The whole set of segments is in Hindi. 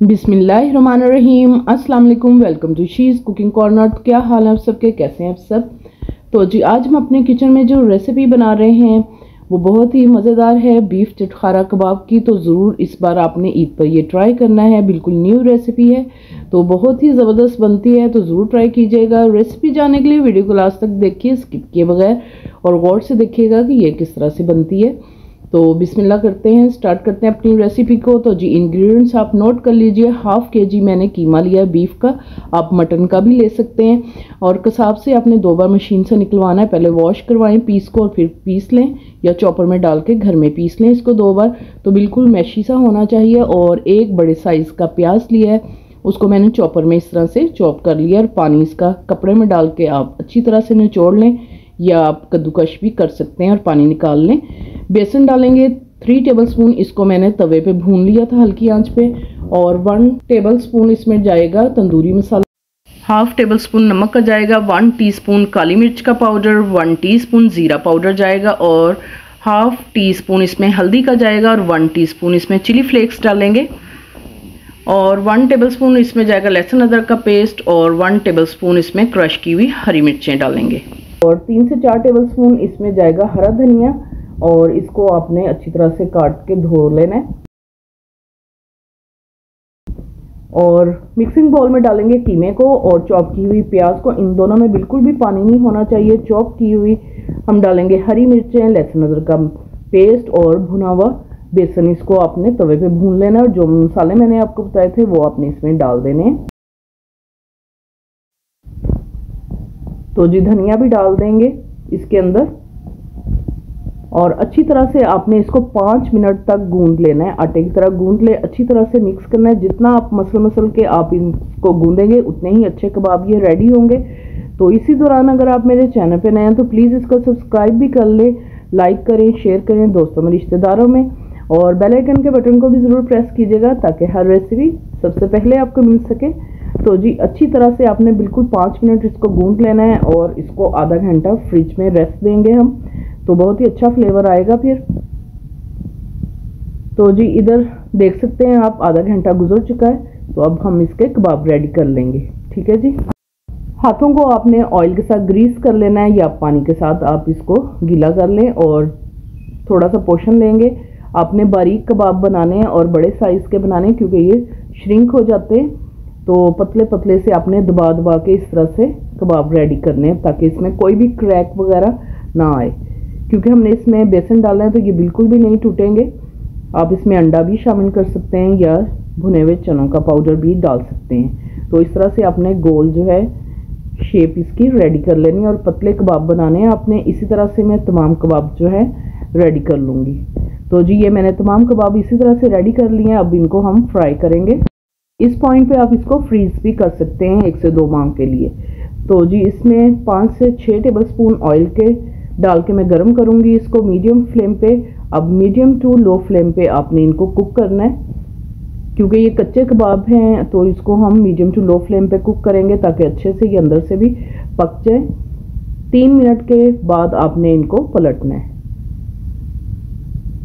बिस्मिल्लाहिर्रहमानिर्रहीम। अस्सलाम वालेकुम। Welcome to she's cooking corner. तो क्या हाल है आप सबके, कैसे हैं आप सब। तो जी आज हम अपने किचन में जो रेसिपी बना रहे हैं वो बहुत ही मज़ेदार है, बीफ चटखारा कबाब की। तो ज़रूर इस बार आपने ईद पर ये ट्राई करना है, बिल्कुल न्यू रेसिपी है तो बहुत ही ज़बरदस्त बनती है, तो ज़रूर ट्राई कीजिएगा। रेसिपी जानने के लिए वीडियो को लास्ट तक देखिए, स्किप किए बगैर, और गौर से देखिएगा कि ये किस तरह से बनती है। तो बिस्मिल्लाह करते हैं, स्टार्ट करते हैं अपनी रेसिपी को। तो जी इंग्रेडिएंट्स आप नोट कर लीजिए। हाफ केजी मैंने कीमा लिया है बीफ का, आप मटन का भी ले सकते हैं। और कसाब से आपने 2 बार मशीन से निकलवाना है, पहले वॉश करवाएं पीस को और फिर पीस लें, या चॉपर में डाल के घर में पीस लें इसको 2 बार। तो बिल्कुल मैशी सा होना चाहिए। और एक बड़े साइज़ का प्याज लिया है, उसको मैंने चॉपर में इस तरह से चॉप कर लिया। और पानी इसका कपड़े में डाल के आप अच्छी तरह से निचोड़ लें, या आप कद्दूकश भी कर सकते हैं और पानी निकाल लें। बेसन डालेंगे 3 टेबलस्पून, इसको मैंने तवे पे भून लिया था हल्की आंच पे। और 1 टेबलस्पून इसमें जाएगा तंदूरी मसाला, हाफ टेबलस्पून नमक का जाएगा, 1 टीस्पून काली मिर्च का पाउडर, 1 टीस्पून ज़ीरा पाउडर जाएगा, और हाफ टीस्पून इसमें हल्दी का जाएगा, और 1 टीस्पून इसमें चिली फ्लेक्स डालेंगे, और 1 टेबलस्पून इसमें जाएगा लहसुन अदरक का पेस्ट, और 1 टेबलस्पून इसमें क्रश की हुई हरी मिर्चें डालेंगे, और 3 से 4 टेबलस्पून इसमें जाएगा हरा धनिया, और इसको आपने अच्छी तरह से काट के धो लेना है। और मिक्सिंग बाउल में डालेंगे कीमे को और चॉप की हुई प्याज को। इन दोनों में बिल्कुल भी पानी नहीं होना चाहिए। चॉप की हुई हम डालेंगे हरी मिर्चें, लहसुन अदरक का पेस्ट और भुना हुआ बेसन। इसको आपने तवे पे भून लेना है, और जो मसाले मैंने आपको बताए थे वो आपने इसमें डाल देने हैं। तो जी धनिया भी डाल देंगे इसके अंदर, और अच्छी तरह से आपने इसको 5 मिनट तक गूंद लेना है। आटे की तरह गूंद ले, अच्छी तरह से मिक्स करना है। जितना आप मसल के आप इसको गूंदेंगे उतने ही अच्छे कबाब ये रेडी होंगे। तो इसी दौरान अगर आप मेरे चैनल पे नए हैं तो प्लीज़ इसको सब्सक्राइब भी कर ले, लाइक करें, शेयर करें दोस्तों में, रिश्तेदारों में, और बेल आइकन के बटन को भी ज़रूर प्रेस कीजिएगा ताकि हर रेसिपी सबसे पहले आपको मिल सके। तो जी अच्छी तरह से आपने बिल्कुल 5 मिनट इसको गूंद लेना है, और इसको आधा घंटा फ्रिज में रेस्ट देंगे हम, तो बहुत ही अच्छा फ्लेवर आएगा फिर। तो जी इधर देख सकते हैं आप, आधा घंटा गुजर चुका है। तो अब हम इसके कबाब रेडी कर लेंगे। ठीक है जी, हाथों को आपने ऑयल के साथ ग्रीस कर लेना है, या पानी के साथ आप इसको गीला कर लें, और थोड़ा सा पोर्शन लेंगे। आपने बारीक कबाब बनाने हैं और बड़े साइज़ के बनाने हैं, क्योंकि ये श्रिंक हो जाते हैं। तो पतले पतले से आपने दबा दबा के इस तरह से कबाब रेडी करने हैं, ताकि इसमें कोई भी क्रैक वगैरह ना आए। क्योंकि हमने इसमें बेसन डाला है तो ये बिल्कुल भी नहीं टूटेंगे। आप इसमें अंडा भी शामिल कर सकते हैं, या भुने हुए चनों का पाउडर भी डाल सकते हैं। तो इस तरह से आपने गोल जो है शेप इसकी रेडी कर लेनी है, और पतले कबाब बनाने हैं आपने। इसी तरह से मैं तमाम कबाब जो है रेडी कर लूँगी। तो जी ये मैंने तमाम कबाब इसी तरह से रेडी कर लिए हैं। अब इनको हम फ्राई करेंगे। इस पॉइंट पे आप इसको फ्रीज भी कर सकते हैं 1 से 2 माह के लिए। तो जी इसमें 5 से 6 टेबलस्पून ऑयल के डाल के मैं गरम करूंगी इसको मीडियम फ्लेम पे। अब मीडियम टू लो फ्लेम पे आपने इनको कुक करना है, क्योंकि ये कच्चे कबाब हैं। तो इसको हम मीडियम टू लो फ्लेम पे कुक करेंगे, ताकि अच्छे से ये अंदर से भी पक जाए। 3 मिनट के बाद आपने इनको पलटना है।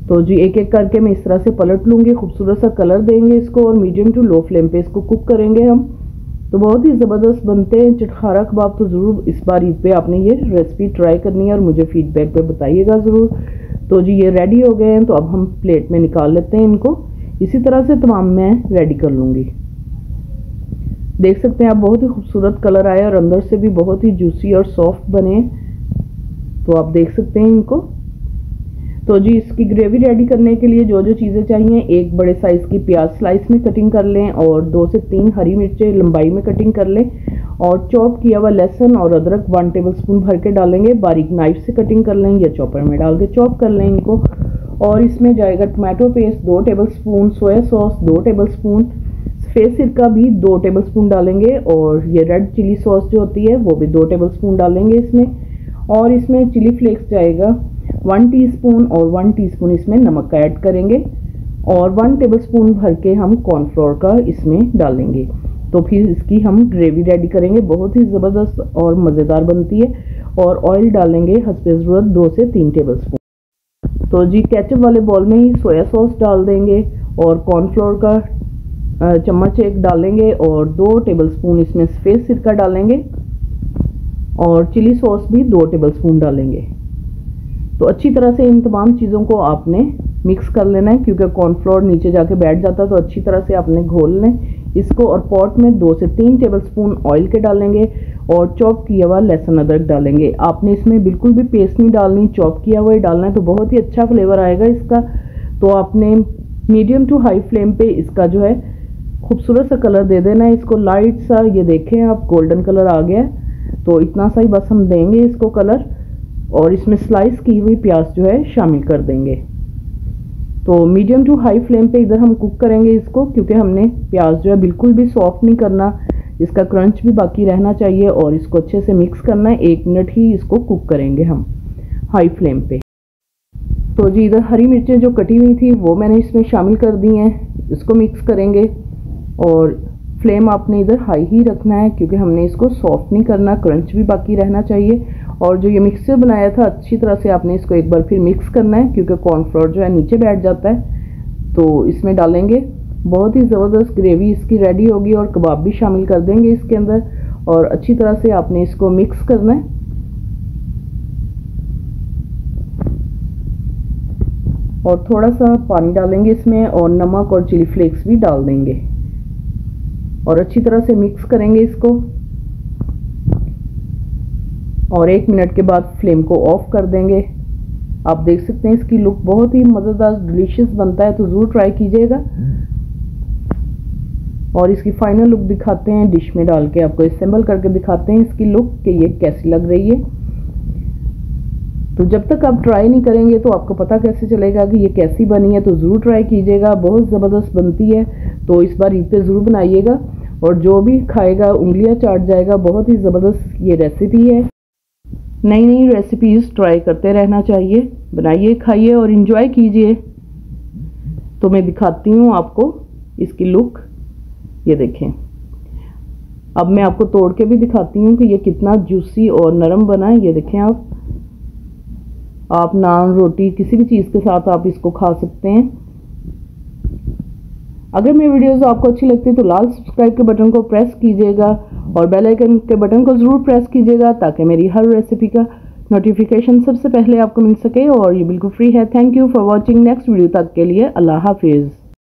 तो जी एक एक करके मैं इस तरह से पलट लूँगी, खूबसूरत सा कलर देंगे इसको, और मीडियम टू लो फ्लेम पे इसको कुक करेंगे हम। तो बहुत ही ज़बरदस्त बनते हैं चटखारा कबाब। तो ज़रूर इस बार ईद पे आपने ये रेसिपी ट्राई करनी है, और मुझे फीडबैक पे बताइएगा ज़रूर। तो जी ये रेडी हो गए हैं, तो अब हम प्लेट में निकाल लेते हैं इनको। इसी तरह से तमाम मैं रेडी कर लूँगी। देख सकते हैं आप, बहुत ही खूबसूरत कलर आया, और अंदर से भी बहुत ही जूसी और सॉफ्ट बने। तो आप देख सकते हैं इनको। तो जी इसकी ग्रेवी रेडी करने के लिए जो जो चीज़ें चाहिए, 1 बड़े साइज़ की प्याज स्लाइस में कटिंग कर लें, और 2 से 3 हरी मिर्चें लंबाई में कटिंग कर लें, और चॉप किया हुआ लहसुन और अदरक 1 टेबलस्पून भर के डालेंगे। बारीक नाइफ से कटिंग कर लें, या चॉपर में डाल के चॉप कर लें इनको। और इसमें जाएगा tomato paste 2 tablespoon, soya sauce 2 tablespoon, सफ़ेद सिरका भी 2 टेबलस्पून डालेंगे, और ये रेड चिली सॉस जो होती है वो भी 2 टेबलस्पून डालेंगे इसमें। और इसमें चिली फ्लेक्स जाएगा 1 टीस्पून, और 1 टीस्पून इसमें नमक का ऐड करेंगे, और 1 टेबलस्पून भर के हम कॉर्नफ्लोर का इसमें डालेंगे। तो फिर इसकी हम ग्रेवी रेडी करेंगे। बहुत ही ज़बरदस्त और मज़ेदार बनती है। और ऑयल डालेंगे हस्बे ज़रूरत 2 से 3 टेबलस्पून। तो जी केचप वाले बॉल में ही सोया सॉस डाल देंगे, और कॉर्नफ्लोर का चम्मच एक डालेंगे और 2 टेबलस्पून इसमें सफ़ेद सिरका डालेंगे और चिली सॉस भी 2 टेबलस्पून डालेंगे। तो अच्छी तरह से इन तमाम चीज़ों को आपने मिक्स कर लेना है, क्योंकि कॉर्नफ्लोर नीचे जाके बैठ जाता है, तो अच्छी तरह से आपने घोल लें इसको। और पॉट में 2 से 3 टेबलस्पून ऑयल के डालेंगे और चॉप किया हुआ लहसुन अदरक डालेंगे। आपने इसमें बिल्कुल भी पेस्ट नहीं डालनी, चॉप किया हुआ ही डालना है, तो बहुत ही अच्छा फ्लेवर आएगा इसका। तो आपने मीडियम टू हाई फ्लेम पे इसका जो है खूबसूरत सा कलर दे देना है इसको, लाइट सा। ये देखें आप, गोल्डन कलर आ गया है। तो इतना सा ही बस हम देंगे इसको कलर, और इसमें स्लाइस की हुई प्याज जो है शामिल कर देंगे। तो मीडियम टू हाई फ्लेम पे इधर हम कुक करेंगे इसको, क्योंकि हमने प्याज जो है बिल्कुल भी सॉफ्ट नहीं करना, इसका क्रंच भी बाकी रहना चाहिए। और इसको अच्छे से मिक्स करना है, 1 मिनट ही इसको कुक करेंगे हम हाई फ्लेम पे। तो जी इधर हरी मिर्चें जो कटी हुई थी वो मैंने इसमें शामिल कर दी हैं, इसको मिक्स करेंगे। और फ्लेम आपने इधर हाई ही रखना है, क्योंकि हमने इसको सॉफ्ट नहीं करना, क्रंच भी बाकी रहना चाहिए। और जो ये मिक्सचर बनाया था अच्छी तरह से आपने इसको एक बार फिर मिक्स करना है, क्योंकि कॉर्नफ्लोर जो है नीचे बैठ जाता है। तो इसमें डालेंगे, बहुत ही ज़बरदस्त ग्रेवी इसकी रेडी होगी। और कबाब भी शामिल कर देंगे इसके अंदर, और अच्छी तरह से आपने इसको मिक्स करना है। और थोड़ा सा पानी डालेंगे इसमें, और नमक और चिली फ्लेक्स भी डाल देंगे, और अच्छी तरह से मिक्स करेंगे इसको। और 1 मिनट के बाद फ्लेम को ऑफ कर देंगे। आप देख सकते हैं इसकी लुक बहुत ही मज़ेदार डिलीशियस बनता है, तो ज़रूर ट्राई कीजिएगा। और इसकी फाइनल लुक दिखाते हैं डिश में डाल के, आपको असेंबल करके दिखाते हैं इसकी लुक कि ये कैसी लग रही है। तो जब तक आप ट्राई नहीं करेंगे तो आपको पता कैसे चलेगा कि ये कैसी बनी है। तो ज़रूर ट्राई कीजिएगा, बहुत ज़बरदस्त बनती है। तो इस बार ईद पे ज़रूर बनाइएगा, और जो भी खाएगा उंगलियां चाट जाएगा। बहुत ही ज़बरदस्त ये रेसिपी है। नई नई रेसिपीज़ ट्राई करते रहना चाहिए, बनाइए, खाइए और इन्जॉय कीजिए। तो मैं दिखाती हूँ आपको इसकी लुक, ये देखें। अब मैं आपको तोड़ के भी दिखाती हूँ कि ये कितना जूसी और नरम बना है। ये देखें आप नान, रोटी, किसी भी चीज़ के साथ आप इसको खा सकते हैं। अगर मेरी वीडियोस आपको अच्छी लगती है तो लाल सब्सक्राइब के बटन को प्रेस कीजिएगा, और बेल आइकन के बटन को ज़रूर प्रेस कीजिएगा, ताकि मेरी हर रेसिपी का नोटिफिकेशन सबसे पहले आपको मिल सके। और ये बिल्कुल फ्री है। Thank you for watching. Next video तक के लिए अल्लाह हाफिज़।